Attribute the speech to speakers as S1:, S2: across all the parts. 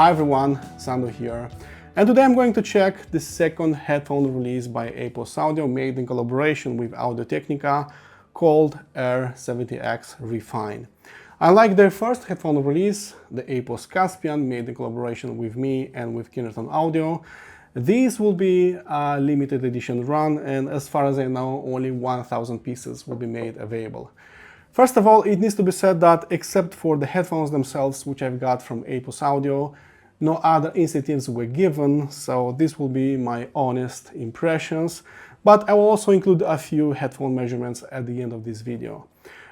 S1: Hi everyone, Sando here, and today I'm going to check the second headphone release by Apos Audio made in collaboration with Audio-Technica called ATH-R70x Refine. Unlike their first headphone release, the Apos Caspian made in collaboration with me and with Kineton Audio, these will be a limited edition run, and as far as I know, only 1,000 pieces will be made available. First of all, it needs to be said that except for the headphones themselves, which I've got from Apos Audio, no other incentives were given, so this will be my honest impressions, but I will also include a few headphone measurements at the end of this video.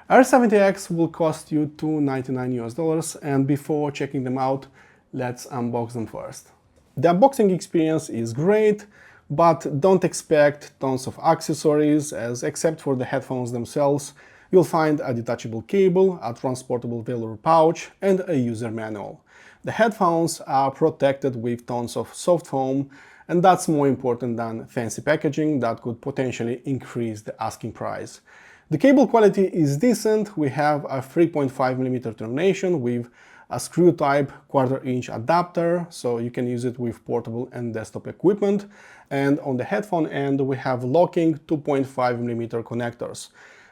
S1: ATH-R70x will cost you $299 US, and before checking them out, let's unbox them first. The unboxing experience is great, but don't expect tons of accessories, as except for the headphones themselves, you'll find a detachable cable, a transportable velour pouch, and a user manual. The headphones are protected with tons of soft foam, and that's more important than fancy packaging that could potentially increase the asking price. The cable quality is decent. We have a 3.5mm termination with a screw-type 1/4-inch adapter, so you can use it with portable and desktop equipment. And on the headphone end, we have locking 2.5mm connectors.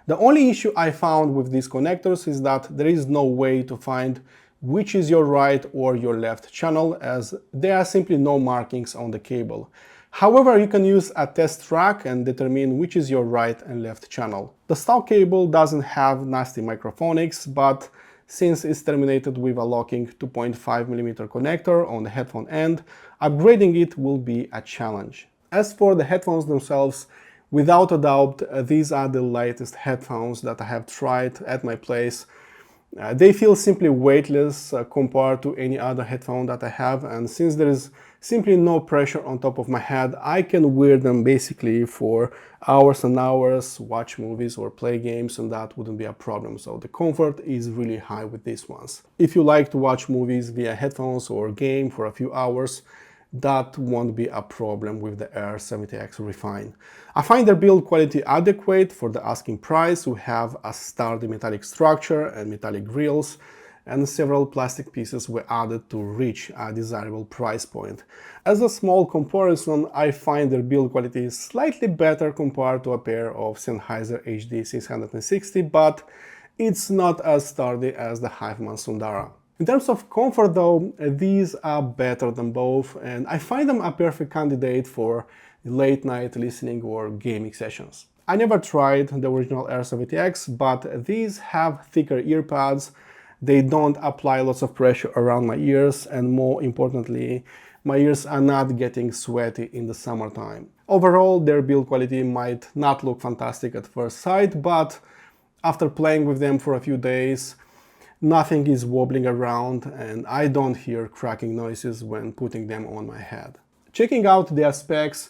S1: The only issue I found with these connectors is that there is no way to find which is your right or your left channel, as there are simply no markings on the cable. However, you can use a test track and determine which is your right and left channel. The stock cable doesn't have nasty microphonics, but since it's terminated with a locking 2.5mm connector on the headphone end, upgrading it will be a challenge. As for the headphones themselves, without a doubt, these are the lightest headphones that I have tried at my place. They feel simply weightless compared to any other headphone that I have, and since there is simply no pressure on top of my head, I can wear them basically for hours and hours, watch movies or play games, and that wouldn't be a problem. So the comfort is really high with these ones. If you like to watch movies via headphones or game for a few hours, that won't be a problem with the ATH-R70x Refine. I find their build quality adequate for the asking price. We have a sturdy metallic structure and metallic grills, and several plastic pieces were added to reach a desirable price point. As a small comparison, I find their build quality slightly better compared to a pair of Sennheiser HD660, but it's not as sturdy as the Hifeman Sundara. In terms of comfort though, these are better than both, and I find them a perfect candidate for late night listening or gaming sessions. I never tried the original ATH-R70x, but these have thicker ear pads, they don't apply lots of pressure around my ears, and more importantly, my ears are not getting sweaty in the summertime. Overall, their build quality might not look fantastic at first sight, but after playing with them for a few days, nothing is wobbling around and I don't hear cracking noises when putting them on my head. Checking out their specs,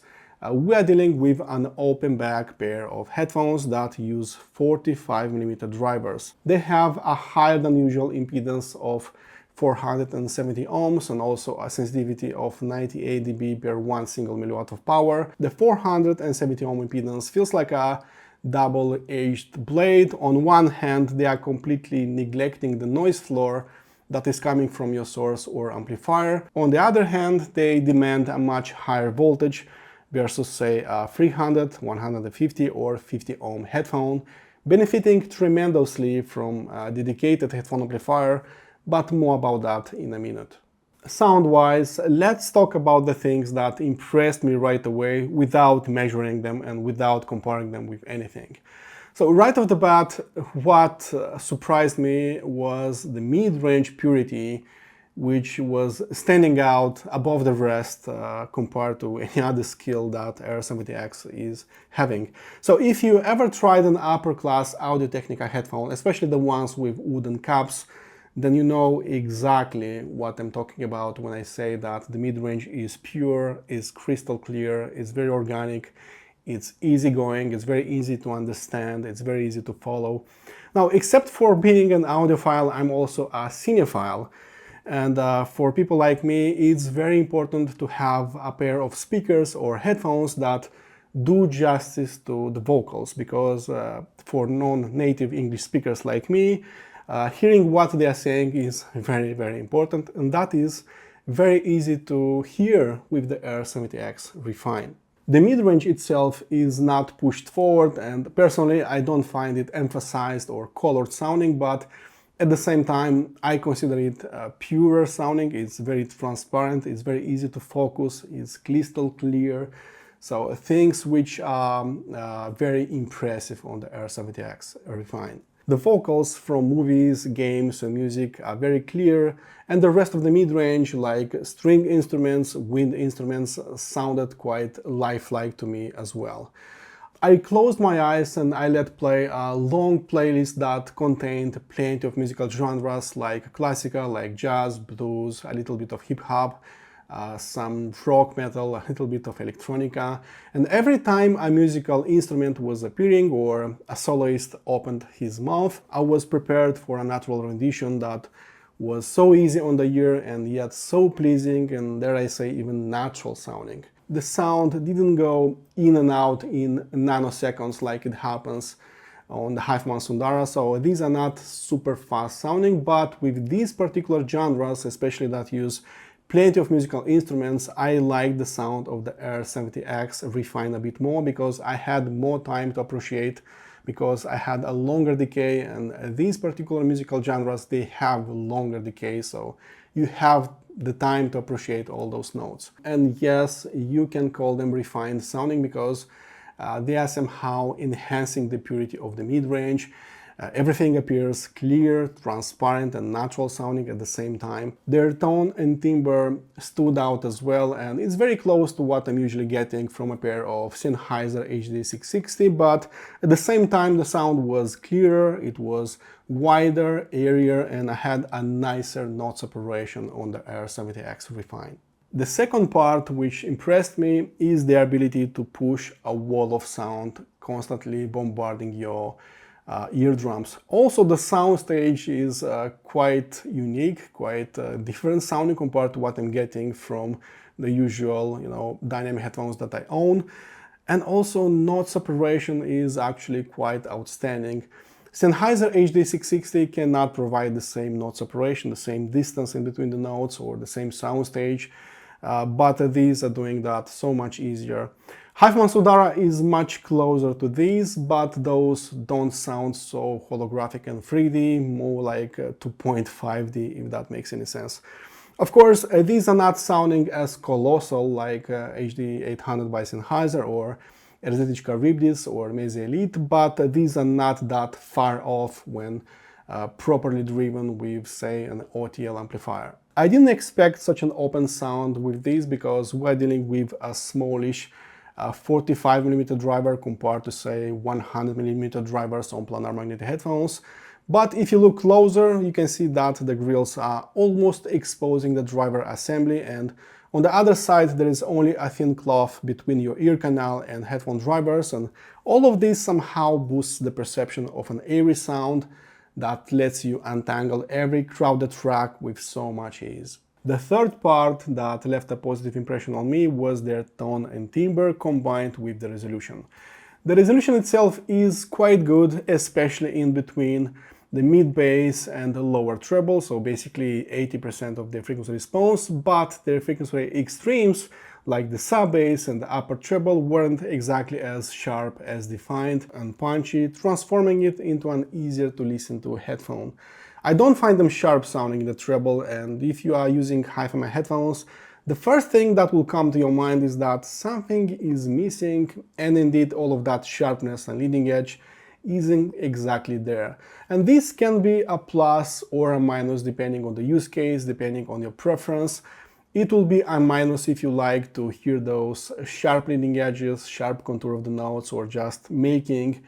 S1: we are dealing with an open back pair of headphones that use 45mm drivers. They have a higher than usual impedance of 470 ohms and also a sensitivity of 98 dB per 1 single milliwatt of power. The 470 ohm impedance feels like a double-edged blade. On one hand, they are completely neglecting the noise floor that is coming from your source or amplifier. On the other hand, they demand a much higher voltage versus, say, a 300, 150 or 50 ohm headphone, benefiting tremendously from a dedicated headphone amplifier, but more about that in a minute. Sound-wise, let's talk about the things that impressed me right away without measuring them and without comparing them with anything. So right off the bat, what surprised me was the mid-range purity, which was standing out above the rest compared to any other skill that ATH-R70x is having. So if you ever tried an upper-class Audio-Technica headphone, especially the ones with wooden caps, then you know exactly what I'm talking about when I say that the mid-range is pure, is crystal clear, it's very organic, it's easygoing, it's very easy to understand, it's very easy to follow. Now, except for being an audiophile, I'm also a cinephile. And for people like me, it's very important to have a pair of speakers or headphones that do justice to the vocals, because for non-native English speakers like me, hearing what they are saying is very, very important, and that is very easy to hear with the R70X Refine. The mid-range itself is not pushed forward, and personally I don't find it emphasized or colored sounding, but at the same time I consider it purer sounding. It's very transparent, it's very easy to focus, it's crystal clear. So things which are very impressive on the R70X Refine. The vocals from movies, games, and music are very clear, and the rest of the mid-range, like string instruments, wind instruments, sounded quite lifelike to me as well. I closed my eyes and I let play a long playlist that contained plenty of musical genres like classical, like jazz, blues, a little bit of hip-hop, some rock metal, a little bit of electronica, and every time a musical instrument was appearing or a soloist opened his mouth, I was prepared for a natural rendition that was so easy on the ear and yet so pleasing and, dare I say, even natural sounding. The sound didn't go in and out in nanoseconds like it happens on the Hofmann Sundara, so these are not super fast sounding, but with these particular genres, especially that use plenty of musical instruments, I like the sound of the R70X Refine a bit more because I had more time to appreciate, because I had a longer decay, and these particular musical genres, they have longer decay, so you have the time to appreciate all those notes. And yes, you can call them refined sounding because they are somehow enhancing the purity of the mid-range. Everything appears clear, transparent, and natural sounding at the same time. Their tone and timbre stood out as well, and it's very close to what I'm usually getting from a pair of Sennheiser HD660, but at the same time the sound was clearer, it was wider, airier, and I had a nicer note separation on the R70X Refine. The second part which impressed me is the ability to push a wall of sound, constantly bombarding your eardrums. Also, the Soundstage is quite unique, quite different sounding compared to what I'm getting from the usual, dynamic headphones that I own. And also, note separation is actually quite outstanding. Sennheiser HD660 cannot provide the same note separation, the same distance in between the notes, or the same soundstage, but these are doing that so much easier. Hofmann Sundara is much closer to these, but those don't sound so holographic and 3D, more like 2.5D, if that makes any sense. Of course, these are not sounding as colossal like HD800 by Sennheiser or ATH-R Ribdis or Mese Elite, but these are not that far off when properly driven with, say, an OTL amplifier. I didn't expect such an open sound with these because we're dealing with a smallish 45mm driver compared to, say, 100mm drivers on planar magnetic headphones. But if you look closer, you can see that the grills are almost exposing the driver assembly, and on the other side there is only a thin cloth between your ear canal and headphone drivers, and all of this somehow boosts the perception of an airy sound that lets you untangle every crowded track with so much ease. The third part that left a positive impression on me was their tone and timbre combined with the resolution. The resolution itself is quite good, especially in between the mid bass and the lower treble, so basically 80% of their frequency response, but their frequency extremes like the sub bass and the upper treble weren't exactly as sharp, as defined and punchy, transforming it into an easier to listen to headphone. I don't find them sharp sounding in the treble, and if you are using Hofmann headphones, the first thing that will come to your mind is that something is missing, and indeed all of that sharpness and leading edge isn't exactly there. And this can be a plus or a minus depending on the use case, depending on your preference. It will be a minus if you like to hear those sharp leading edges, sharp contour of the notes, or just making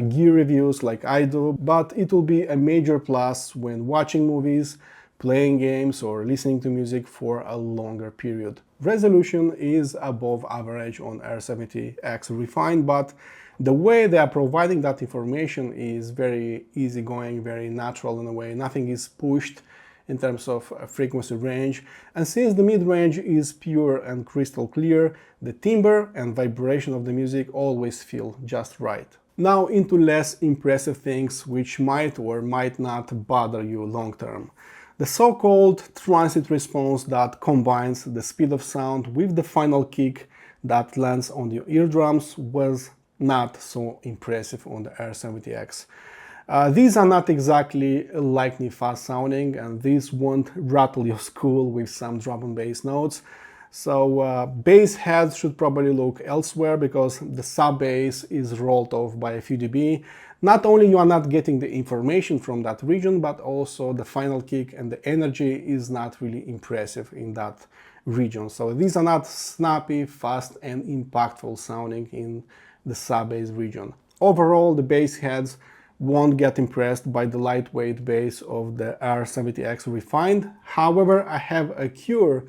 S1: gear reviews like I do, but it will be a major plus when watching movies, playing games, or listening to music for a longer period. Resolution is above average on R70X Refine, but the way they are providing that information is very easygoing, very natural in a way. Nothing is pushed in terms of frequency range, and since the mid-range is pure and crystal clear, the timbre and vibration of the music always feel just right. Now into less impressive things which might or might not bother you long term. The so-called transit response that combines the speed of sound with the final kick that lands on your eardrums was not so impressive on the ATH-R70X. These are not exactly lightning fast sounding, and these won't rattle your skull with some drum and bass notes. So bass heads should probably look elsewhere, because the sub bass is rolled off by a few dB. Not only you are not getting the information from that region, but also the final kick and the energy is not really impressive in that region. So these are not snappy, fast and impactful sounding in the sub bass region. Overall, the bass heads won't get impressed by the lightweight bass of the ATH-R70X Refined. However, I have a cure,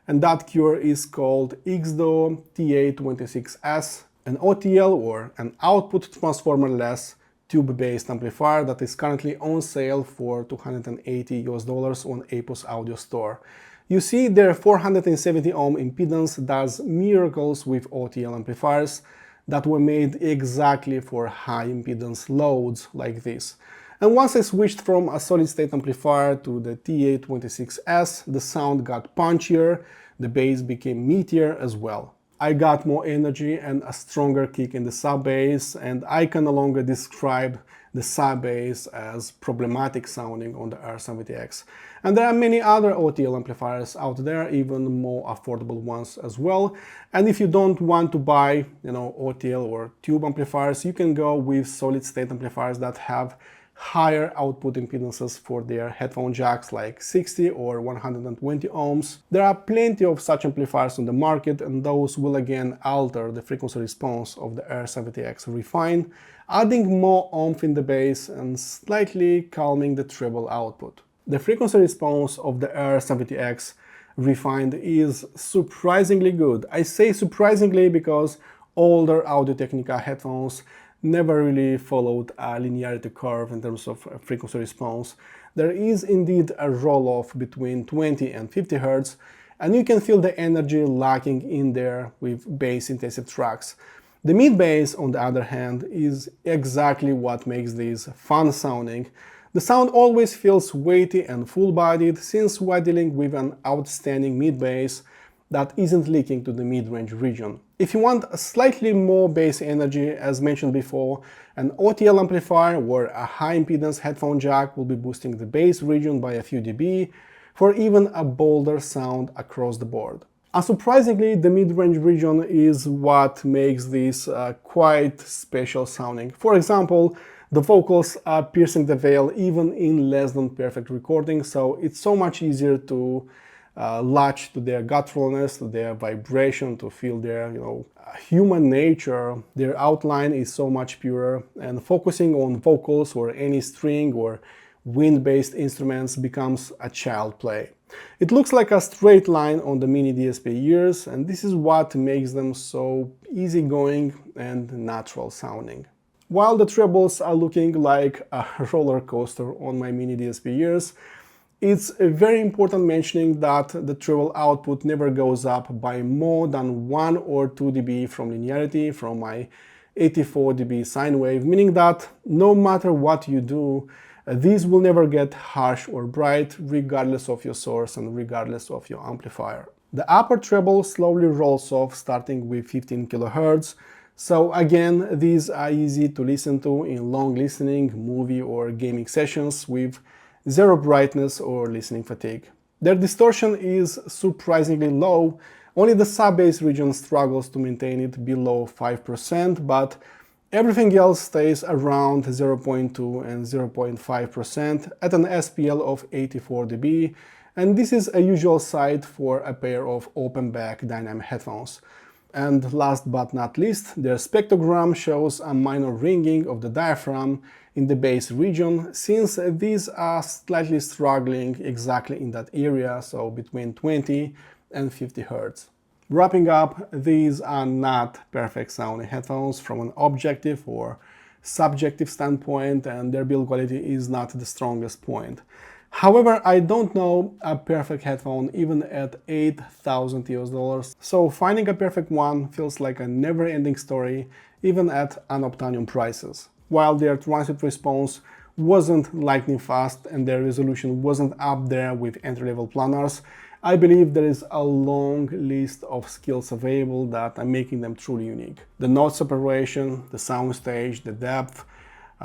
S1: and that cure is called XDO TA26S, an OTL or an output transformer-less tube-based amplifier that is currently on sale for $280 on Apos Audio Store. You see, their 470 ohm impedance does miracles with OTL amplifiers that were made exactly for high impedance loads like this. And once I switched from a solid-state amplifier to the TA26S, the sound got punchier, the bass became meatier as well. I got more energy and a stronger kick in the sub-bass, and I can no longer describe the sub-bass as problematic sounding on the ATH-R70X. And there are many other OTL amplifiers out there, even more affordable ones as well. And if you don't want to buy, OTL or tube amplifiers, you can go with solid-state amplifiers that have higher output impedances for their headphone jacks, like 60 or 120 ohms. There are plenty of such amplifiers on the market, and those will again alter the frequency response of the ATH-R70X Refined, adding more oomph in the bass and slightly calming the treble output. The frequency response of the ATH-R70X Refined is surprisingly good. I say surprisingly because older Audio-Technica headphones never really followed a linearity curve in terms of frequency response. There is indeed a roll-off between 20 and 50 Hz, and you can feel the energy lacking in there with bass-intensive tracks. The mid-bass, on the other hand, is exactly what makes these fun sounding. The sound always feels weighty and full-bodied, since we're dealing with an outstanding mid-bass that isn't leaking to the mid-range region. If you want a slightly more bass energy, as mentioned before, an OTL amplifier or a high-impedance headphone jack will be boosting the bass region by a few dB for even a bolder sound across the board. Unsurprisingly, the mid-range region is what makes this quite special sounding. For example, the vocals are piercing the veil even in less than perfect recording, so it's so much easier to latch to their gutturalness, to their vibration, to feel their human nature. Their outline is so much purer, and focusing on vocals or any string or wind-based instruments becomes a child play. It looks like a straight line on the mini DSP ears, and this is what makes them so easygoing and natural sounding. While the trebles are looking like a roller coaster on my mini DSP ears, it's very important mentioning that the treble output never goes up by more than 1 or 2 dB from linearity from my 84 dB sine wave, meaning that no matter what you do, these will never get harsh or bright regardless of your source and regardless of your amplifier. The upper treble slowly rolls off starting with 15 kHz, so again, these are easy to listen to in long listening, movie or gaming sessions with zero brightness or listening fatigue. Their distortion is surprisingly low. Only the sub-bass region struggles to maintain it below 5%, but everything else stays around 0.2 and 0.5% at an SPL of 84 dB, and this is a usual sight for a pair of open-back dynamic headphones. And last but not least, their spectrogram shows a minor ringing of the diaphragm in the bass region, since these are slightly struggling exactly in that area, so between 20 and 50 Hz. Wrapping up, these are not perfect sounding headphones from an objective or subjective standpoint, and their build quality is not the strongest point. However, I don't know a perfect headphone even at $8,000, so finding a perfect one feels like a never-ending story even at unobtainium prices. While their transit response wasn't lightning fast and their resolution wasn't up there with entry-level planners, I believe there is a long list of skills available that are making them truly unique. The note separation, the soundstage, the depth,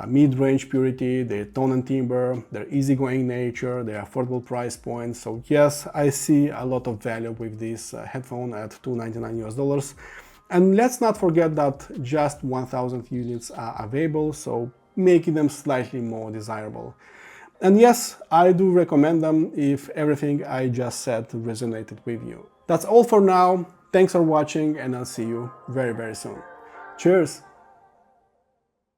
S1: mid-range purity, their tone and timbre, their easygoing nature, their affordable price point. So yes, I see a lot of value with this headphone at $299 US. And let's not forget that just 1,000 units are available, so making them slightly more desirable. And yes, I do recommend them if everything I just said resonated with you. That's all for now. Thanks for watching, and I'll see you very, very soon. Cheers!